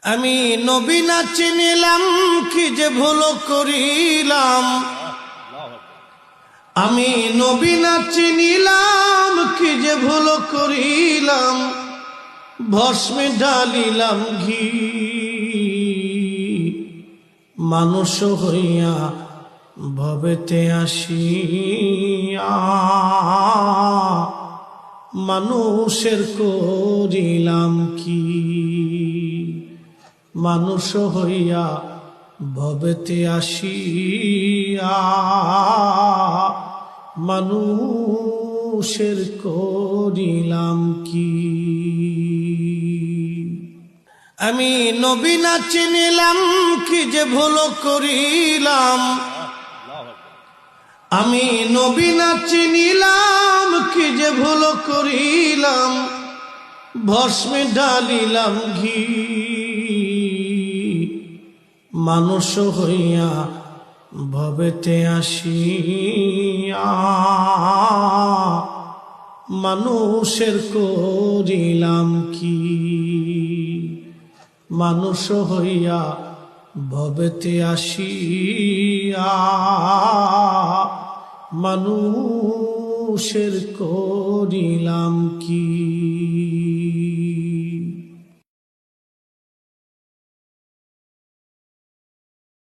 আমি নবী না চিনিলাম কি যে ভুল করিলাম, আমি নবী না চিনিলাম কি যে ভুল করিলাম, ভস্মে ঢালিলাম ঘি। মানুষ হইয়া ভবেতে আসিয়া মানুষের করিলাম কি। মানুষ হইয়া ভবেতে আসিয়া মানুষের করিলাম কি। আমি নবী না চিনিলাম কি যে ভুল করিলাম, আমি নবী না চিনিলাম কি যে ভুল করিলাম, ভস্মে ঢালিলাম ঘি। মানুষ হইয়া ভবেতে আসিয়া মানুষের করিলাম কি। মানুষ হইয়া ভবেতে আসিয়া মানুষের করিলাম কি।